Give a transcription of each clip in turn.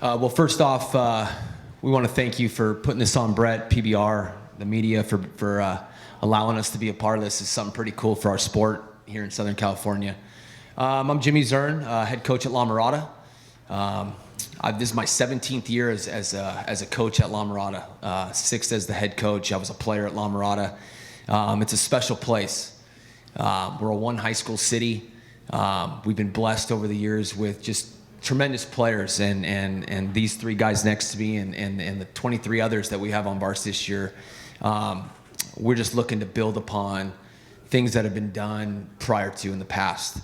Well, first off, we want to thank you for putting this on, Brett, PBR, the media, for allowing us to be a part of this. It's something pretty cool for our sport here in Southern California. I'm Jimmy Zern, head coach at La Mirada. This is my 17th year as a coach at La Mirada, 6th as the head coach. I was a player at La Mirada. It's a special place. We're a one high school city. We've been blessed over the years with just tremendous players, and these three guys next to me and the 23 others that we have on varsity this year. We're just looking to build upon things that have been done prior to in the past.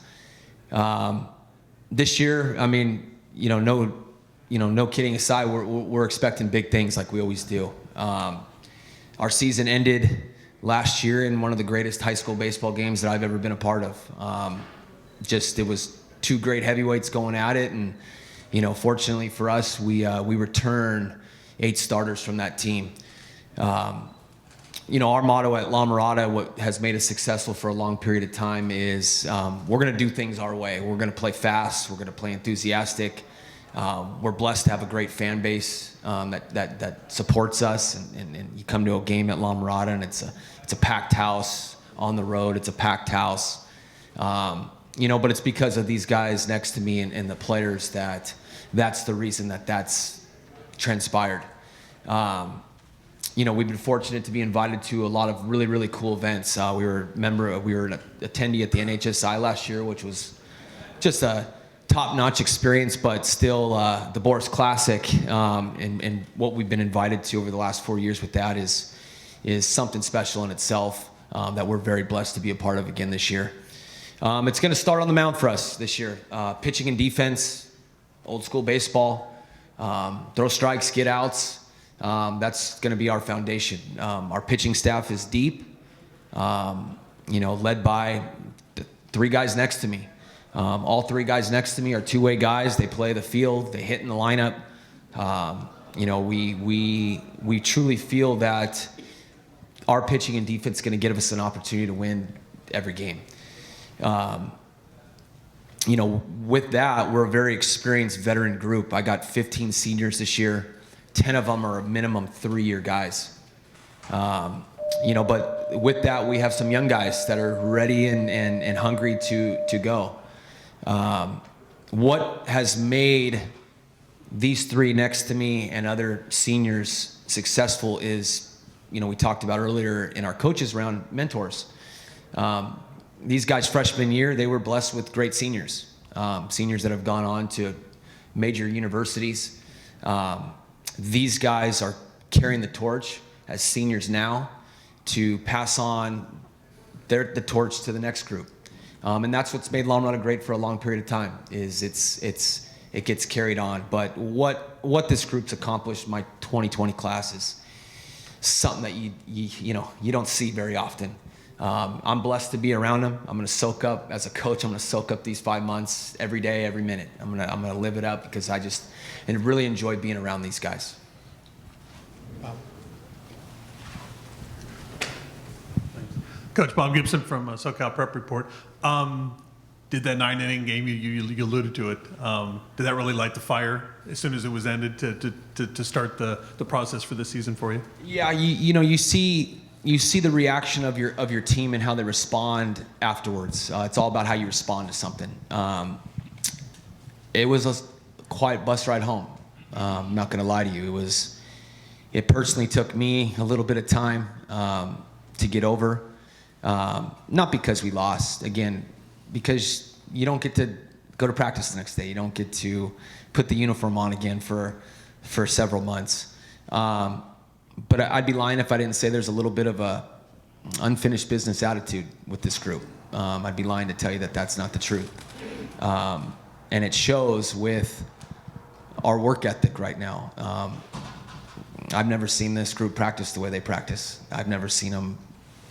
This year, I mean, no kidding aside, we're expecting big things like we always do. Our season ended last year in one of the greatest high school baseball games that I've ever been a part of. It was two great heavyweights going at it, and fortunately for us, we return 8 starters from that team. Our motto at La Mirada, what has made us successful for a long period of time, is we're going to do things our way. We're going to play fast. We're going to play enthusiastic. We're blessed to have a great fan base that supports us, and you come to a game at La Mirada, and it's a packed house on the road. It's a packed house. But it's because of these guys next to me and the players that's the reason that's transpired. We've been fortunate to be invited to a lot of really, really cool events. We were an attendee at the NHSI last year, which was just a top-notch experience, but still the Boris Classic, and what we've been invited to over the last 4 years with that is something special in itself that we're very blessed to be a part of again this year. It's going to start on the mound for us this year. Pitching and defense, old school baseball, throw strikes, get outs. That's going to be our foundation. Our pitching staff is deep, led by the 3 guys next to me. All 3 guys next to me are two-way guys. They play the field. They hit in the lineup. We truly feel that our pitching and defense is going to give us an opportunity to win every game. With that, we're a very experienced veteran group. I got 15 seniors this year. 10 of them are a minimum 3-year guys. But with that, we have some young guys that are ready and hungry to go. What has made these 3 next to me and other seniors successful is, we talked about earlier in our coaches round, mentors. These guys freshman year, they were blessed with great seniors. Seniors that have gone on to major universities. These guys are carrying the torch as seniors now to pass on the torch to the next group. And that's what's made La Mirada great for a long period of time, is it gets carried on. But what this group's accomplished, my 2020 class, is something that you don't see very often. I'm blessed to be around them. I'm going to soak up, as a coach, I'm going to soak up these 5 months every day, every minute. I'm going to live it up because I really enjoy being around these guys. Coach Bob Gibson from SoCal Prep Report. Did that 9-inning game, you alluded to it, did that really light the fire as soon as it was ended to start the process for this season for you? Yeah, you see the reaction of your team and how they respond afterwards. It's all about how you respond to something. It was a quiet bus ride home. I'm not going to lie to you. It personally took me a little bit of time to get over. Not because we lost, again, because you don't get to go to practice the next day. You don't get to put the uniform on again for several months. But I'd be lying if I didn't say there's a little bit of a unfinished business attitude with this group. I'd be lying to tell you that that's not the truth. And it shows with our work ethic right now. I've never seen this group practice the way they practice. I've never seen them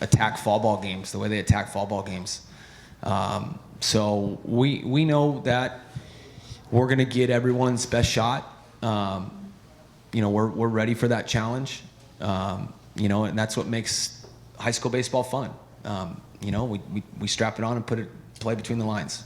attack fall ball games the way they attack fall ball games. So we know that we're going to get everyone's best shot. We're ready for that challenge. And that's what makes high school baseball fun. We strap it on and play between the lines.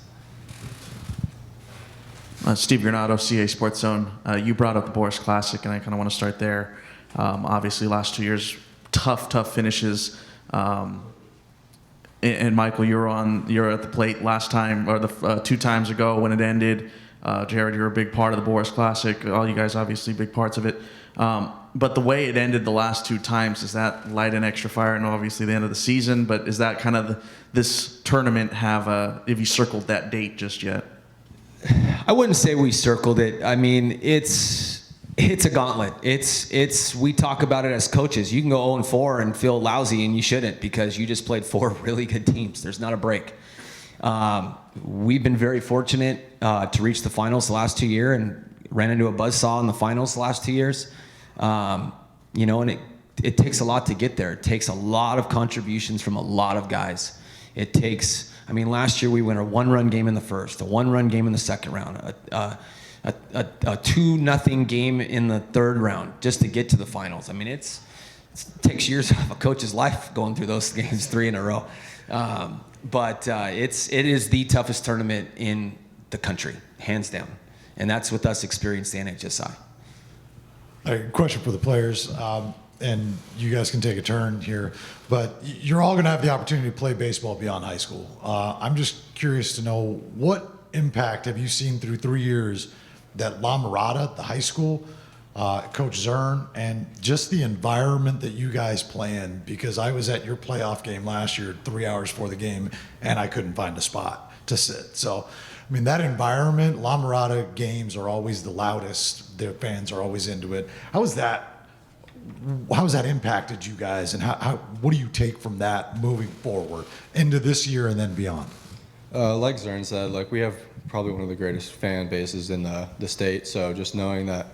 Steve Granado, CA Sports Zone. You brought up the Boris Classic, and I kind of want to start there. Obviously, last 2 years, tough finishes. And Michael, you were at the plate last time, or the 2 times ago when it ended. Jared, you're a big part of the Boris Classic. All you guys, obviously, big parts of it. But the way it ended the last 2 times, does that light an extra fire? And obviously the end of the season, but is that kind of this tournament have you circled that date just yet? I wouldn't say we circled it. I mean, it's a gauntlet. We talk about it as coaches. You can go 0-4 and feel lousy, and you shouldn't, because you just played 4 really good teams. There's not a break. We've been very fortunate to reach the finals the last 2 years, and ran into a buzzsaw in the finals the last 2 years. And it takes a lot to get there. It takes a lot of contributions from a lot of guys. Last year we won a 1-run game in the first, a 1-run game in the second round, a 2-0 game in the third round just to get to the finals. I mean, it takes years of a coach's life going through those games 3 in a row. But it is the toughest tournament in the country, hands down. And that's with us experienced the NHSI. A question for the players, and you guys can take a turn here, but you're all going to have the opportunity to play baseball beyond high school. I'm just curious to know, what impact have you seen through 3 years that La Mirada, the high school, Coach Zern, and just the environment that you guys play in? Because I was at your playoff game last year, 3 hours before the game, and I couldn't find a spot to sit. So, I mean, that environment, La Mirada games are always the loudest. Their fans are always into it. How has that impacted you guys, and what do you take from that moving forward into this year and then beyond? Like Zern said, we have probably one of the greatest fan bases in the state. So just knowing that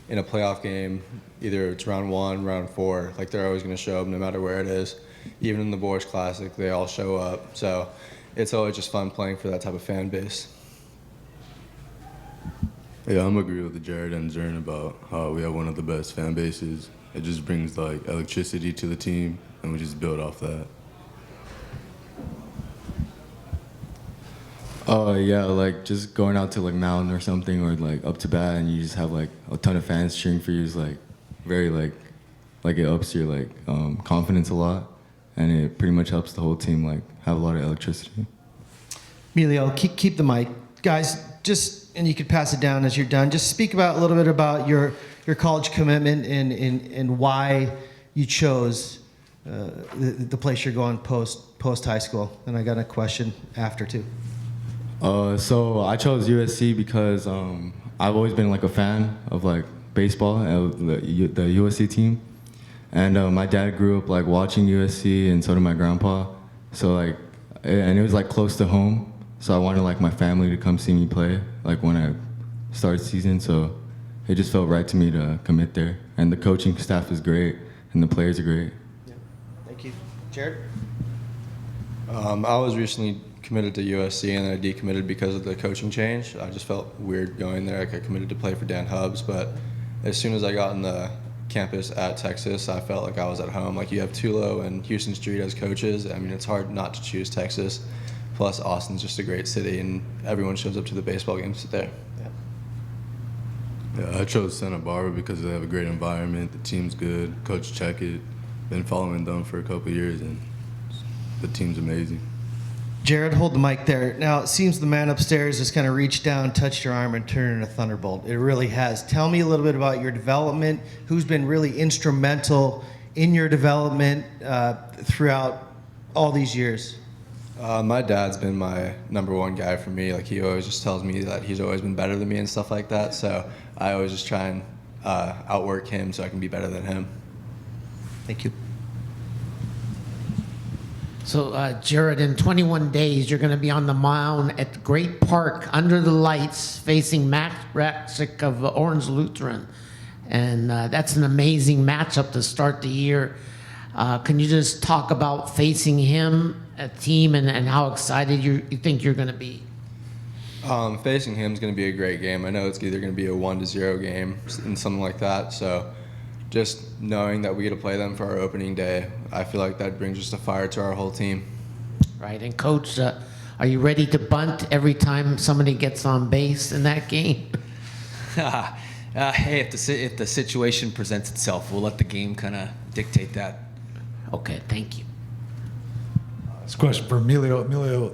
in a playoff game, either it's round 1, round 4, they're always going to show up no matter where it is. Even in the Boris Classic, they all show up. So it's always just fun playing for that type of fan base. Yeah, I'm agree with Jared and Zern about how we have one of the best fan bases. It just brings electricity to the team, and we just build off that. Yeah, just going out to mountain or something, or up to bat, and you just have a ton of fans cheering for you is very it ups your confidence a lot, and it pretty much helps the whole team have a lot of electricity. Emilio, keep the mic, guys. And you could pass it down as you're done. Just speak a little bit about your college commitment and why you chose the place you're going post high school. And I got a question after too. So I chose USC because I've always been a fan of baseball, the USC team, and my dad grew up watching USC, and so did my grandpa. So and it was close to home. So I wanted my family to come see me play when I started season. So it just felt right to me to commit there. And the coaching staff is great, and the players are great. Yeah. Thank you. Jared? I was recently committed to USC, and I decommitted because of the coaching change. I just felt weird going there. I committed to play for Dan Hubbs, but as soon as I got on the campus at Texas, I felt like I was at home. You have Tulo and Houston Street as coaches. I mean, it's hard not to choose Texas. Plus, Austin's just a great city, and everyone shows up to the baseball games there. Yeah, I chose Santa Barbara because they have a great environment. The team's good. Coach Checkett, been following them for a couple of years, and the team's amazing. Jared, hold the mic there. Now, it seems the man upstairs has kind of reached down, touched your arm, and turned into a thunderbolt. It really has. Tell me a little bit about your development. Who's been really instrumental in your development throughout all these years? My dad's been my #1 guy for me. He always just tells me that he's always been better than me and stuff like that. So I always just try and outwork him so I can be better than him. Thank you. So, Jared, in 21 days, you're going to be on the mound at Great Park under the lights facing Max Raxick of Orange Lutheran. And that's an amazing matchup to start the year. Can you just talk about facing him, a team, and how excited you think you're going to be? Facing him is going to be a great game. I know it's either going to be a 1-0 game and something like that. So just knowing that we get to play them for our opening day, I feel like that brings just a fire to our whole team. Right, and Coach, Are you ready to bunt every time somebody gets on base in that game? Hey, if the situation presents itself, we'll let the game kind of dictate that. Okay, thank you. This question for Emilio. Emilio,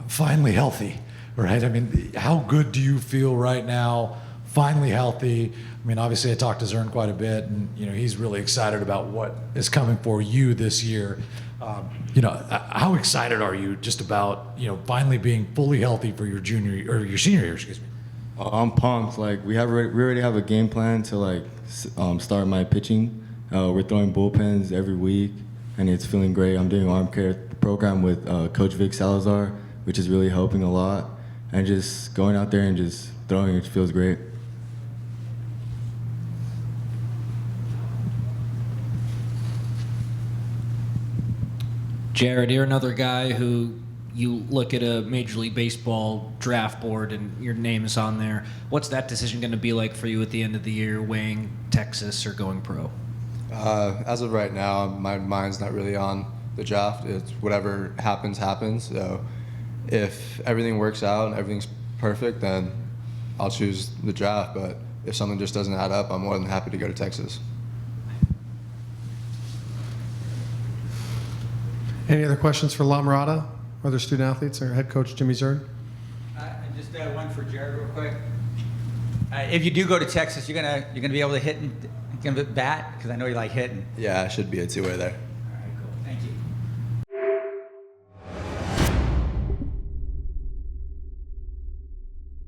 finally healthy, right? I mean, how good do you feel right now? Finally healthy. I mean, obviously, I talked to Zern quite a bit, and he's really excited about what is coming for you this year. How excited are you just about finally being fully healthy for your your senior year? Excuse me. I'm pumped. Like we already have a game plan to start my pitching. We're throwing bullpens every week, and it's feeling great. I'm doing arm care program with Coach Vic Salazar, which is really helping a lot. And just going out there and just throwing, it feels great. Jared, you're another guy who you look at a Major League Baseball draft board and your name is on there. What's that decision going to be like for you at the end of the year, weighing Texas or going pro? As of right now, my mind's not really on the draft. It's whatever happens, happens. So if everything works out and everything's perfect, then I'll choose the draft. But if something just doesn't add up, I'm more than happy to go to Texas. Any other questions for La Mirada, other student athletes, or head coach Jimmy Zerd? Just one for Jared real quick. If you do go to Texas, you're gonna be able to hit and bat, because I know you like hitting. Yeah, I should be a two-way there.